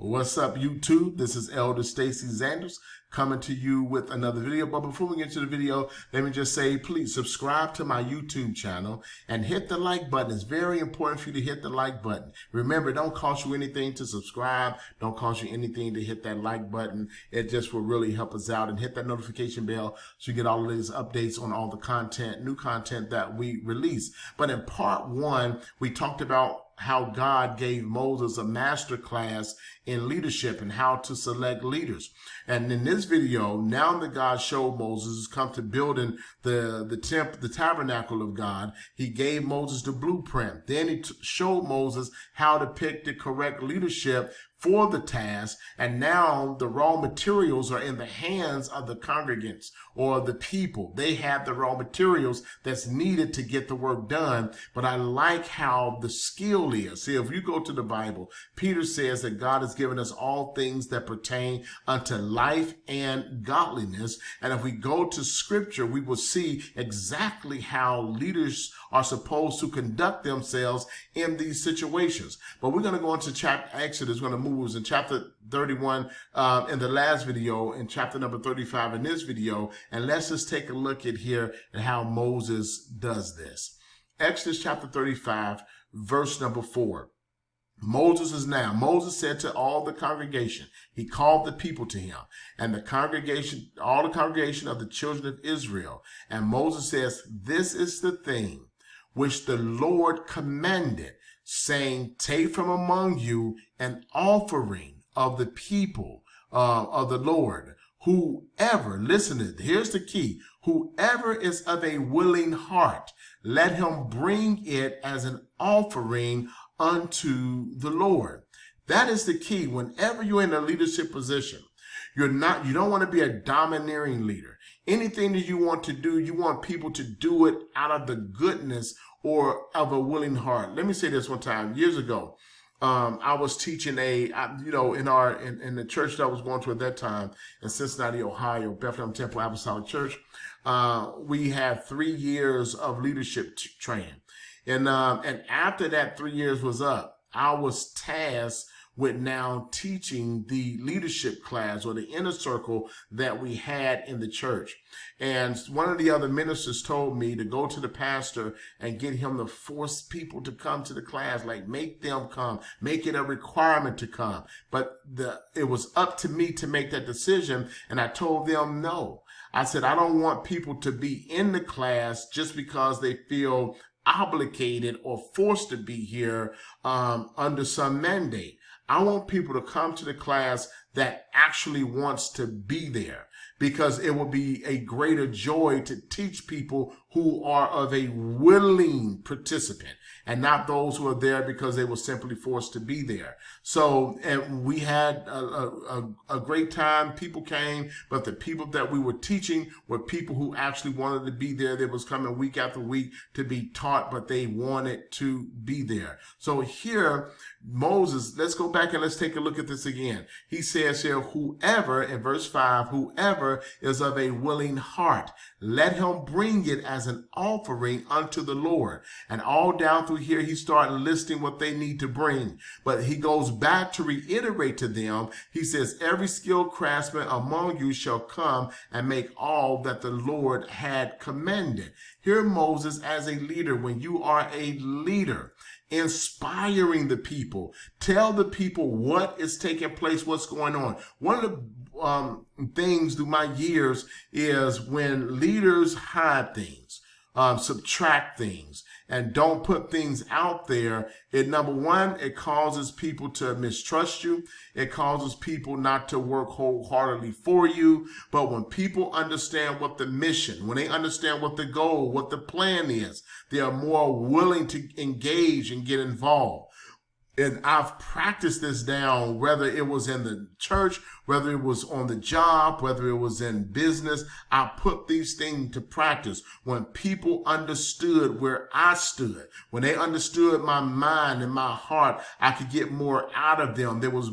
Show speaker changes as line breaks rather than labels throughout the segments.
What's up, YouTube? This is Elder Stacy Zanders coming to you with another video. But before we get to the video, let me just say, please subscribe to my YouTube channel and hit the like button. It's very important for you to hit the like button. Remember, it don't cost you anything to subscribe. Don't cost you anything to hit that like button. It just will really help us out. And hit that notification bell so you get all of these updates on all the content, new content that we release. But in part one, we talked about how God gave Moses a master class in leadership and how to select leaders. And in this video, now that God showed Moses come to building the tabernacle of God, he gave Moses the blueprint. Then he showed Moses how to pick the correct leadership for the task. And now the raw materials are in the hands of the congregants or the people. They have the raw materials that's needed to get the work done. But I like how the skill is. See, if you go to the Bible, Peter says that God has given us all things that pertain unto life and godliness. And if we go to scripture, we will see exactly how leaders are supposed to conduct themselves in these situations. But we're going to go into chapter Exodus. We're going to move in chapter 31 in the last video, in chapter number 35 in this video. And let's just take a look at here at how Moses does this. Exodus chapter 35, verse number 4. Moses said to all the congregation, he called the people to him, and the congregation, all the congregation of the children of Israel. And Moses says, this is the thing which the Lord commanded, saying, take from among you an offering of the people of the Lord. Whoever, listen to it, here's the key, whoever is of a willing heart, let him bring it as an offering unto the Lord. That is the key. Whenever you're in a leadership position, you don't want to be a domineering leader. Anything that you want to do, you want people to do it out of the goodness or of a willing heart. Let me say this one time. Years ago, I was teaching in the church that I was going to at that time in Cincinnati, Ohio, Bethlehem Temple Apostolic Church. We had 3 years of leadership training. And after that 3 years was up, I was tasked with now teaching the leadership class or the inner circle that we had in the church. And one of the other ministers told me to go to the pastor and get him to force people to come to the class, like make them come, make it a requirement to come. But it was up to me to make that decision. And I told them no. I said, I don't want people to be in the class just because they feel obligated or forced to be here under some mandate. I want people to come to the class that actually wants to be there, because it will be a greater joy to teach people who are of a willing participant and not those who are there because they were simply forced to be there. So and we had a great time. People came, but the people that we were teaching were people who actually wanted to be there. They was coming week after week to be taught, but they wanted to be there. So here, Moses, let's go back and let's take a look at this again. He says here, whoever, in verse 5, whoever is of a willing heart, let him bring it as an offering unto the Lord. And all down through here, he started listing what they need to bring. But he goes back to reiterate to them. He says, every skilled craftsman among you shall come and make all that the Lord had commanded. Here, Moses, as a leader, when you are a leader, inspiring the people, tell the people what is taking place, what's going on. One of the things through my years is when leaders hide things, subtract things, and don't put things out there, number one, it causes people to mistrust you. It causes people not to work wholeheartedly for you. But when people understand what the mission, when they understand what the goal, what the plan is, they are more willing to engage and get involved. And I've practiced this down, whether it was in the church, whether it was on the job, whether it was in business. I put these things to practice. When people understood where I stood, when they understood my mind and my heart, I could get more out of them. They was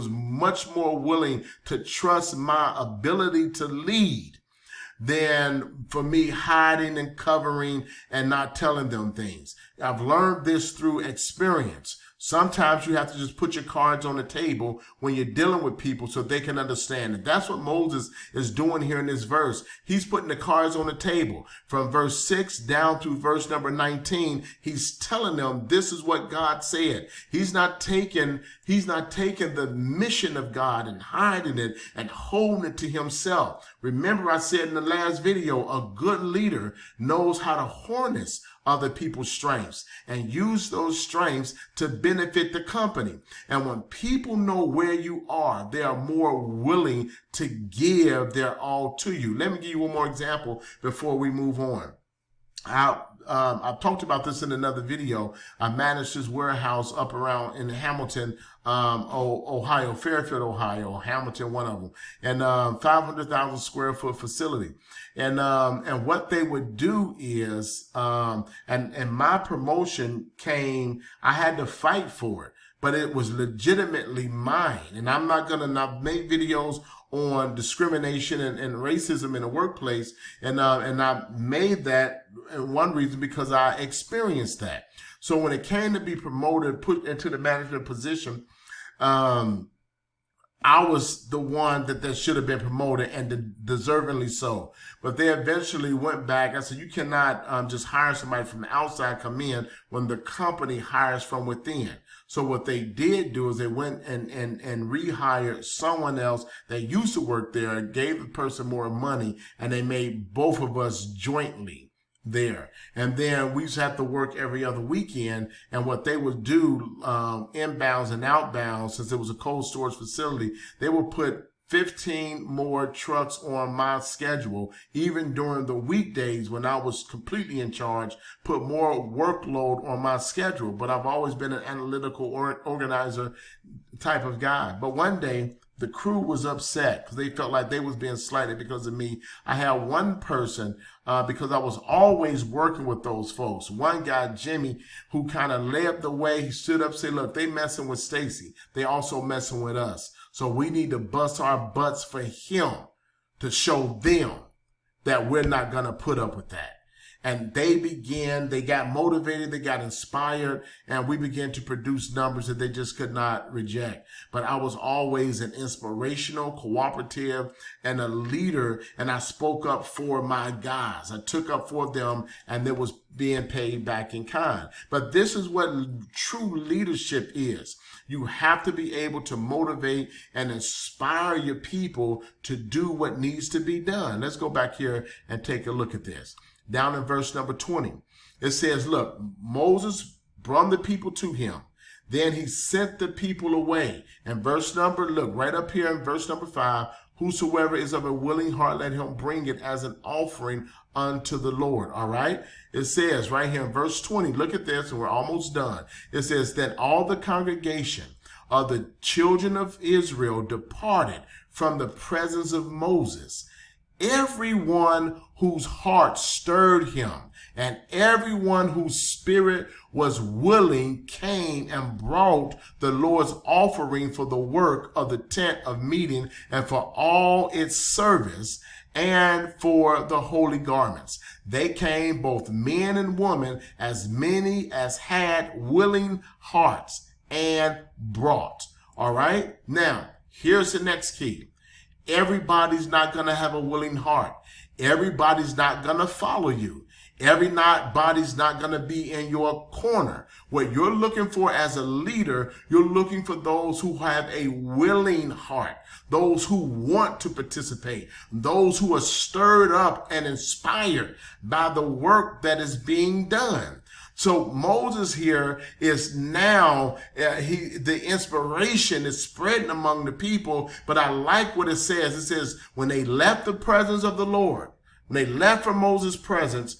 much more willing to trust my ability to lead than for me hiding and covering and not telling them things. I've learned this through experience. Sometimes you have to just put your cards on the table when you're dealing with people so they can understand. And that's what Moses is doing here in this verse. He's putting the cards on the table. From verse 6 down through verse number 19, he's telling them this is what God said. He's not taking the mission of God and hiding it and holding it to himself. Remember, I said in the last video, a good leader knows how to harness other people's strengths and use those strengths to benefit the company. And when people know where you are, they are more willing to give their all to you. Let me give you one more example before we move on. I've talked about this in another video. I managed this warehouse up around in Hamilton, Ohio, Fairfield, Ohio, Hamilton, one of them, and 500,000 square foot facility. And what they would do is, and my promotion came, I had to fight for it, but it was legitimately mine. And I'm not going to, I've made videos on discrimination and racism in the workplace. And I made that one reason because I experienced that. So when it came to be promoted, put into the management position, I was the one that should have been promoted, and deservingly so. But they eventually went back. I said, you cannot just hire somebody from the outside come in when the company hires from within. So what they did do is they went and rehired someone else that used to work there, gave the person more money, and they made both of us jointly there. And then we just have to work every other weekend. And what they would do, inbounds and outbounds, since it was a cold storage facility, they would put 15 more trucks on my schedule, even during the weekdays when I was completely in charge, put more workload on my schedule. But I've always been an analytical organizer type of guy. But one day, the crew was upset because they felt like they was being slighted because of me. I had one person, because I was always working with those folks. One guy, Jimmy, who kind of led the way. He stood up, said, look, they messing with Stacy. They also messing with us. So we need to bust our butts for him to show them that we're not going to put up with that. And they got motivated, they got inspired, and we began to produce numbers that they just could not reject. But I was always an inspirational, cooperative, and a leader, and I spoke up for my guys. I took up for them, and it was being paid back in kind. But this is what true leadership is. You have to be able to motivate and inspire your people to do what needs to be done. Let's go back here and take a look at this. Down in verse number 20, it says, look, Moses brought the people to him. Then he sent the people away. And verse number, look, right up here in verse number 5, whosoever is of a willing heart, let him bring it as an offering unto the Lord. All right. It says right here in verse 20, look at this, and we're almost done. It says that all the congregation of the children of Israel departed from the presence of Moses. Everyone whose heart stirred him and everyone whose spirit was willing came and brought the Lord's offering for the work of the tent of meeting and for all its service and for the holy garments. They came, both men and women, as many as had willing hearts, and brought. All right. Now, here's the next key. Everybody's not going to have a willing heart. Everybody's not going to follow you. Everybody's not going to be in your corner. What you're looking for as a leader, you're looking for those who have a willing heart, those who want to participate, those who are stirred up and inspired by the work that is being done. So Moses here is now, the inspiration is spreading among the people, but I like what it says. It says, when they left the presence of the Lord, when they left from Moses' presence,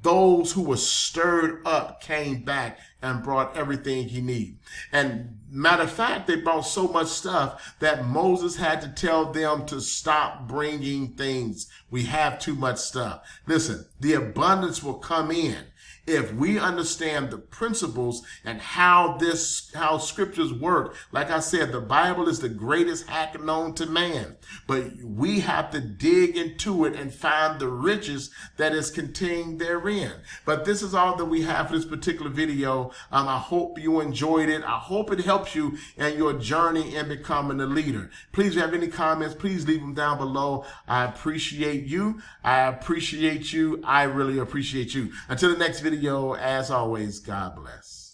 those who were stirred up came back and brought everything he needed. And matter of fact, they brought so much stuff that Moses had to tell them to stop bringing things. We have too much stuff. Listen, the abundance will come in If we understand the principles and how scriptures work, like I said, the Bible is the greatest hack known to man, but we have to dig into it and find the riches that is contained therein. But this is all that we have for this particular video. I hope you enjoyed it. I hope it helps you in your journey in becoming a leader. Please, if you have any comments, please leave them down below. I appreciate you. I appreciate you. I really appreciate you. Until the next video, as always, God bless.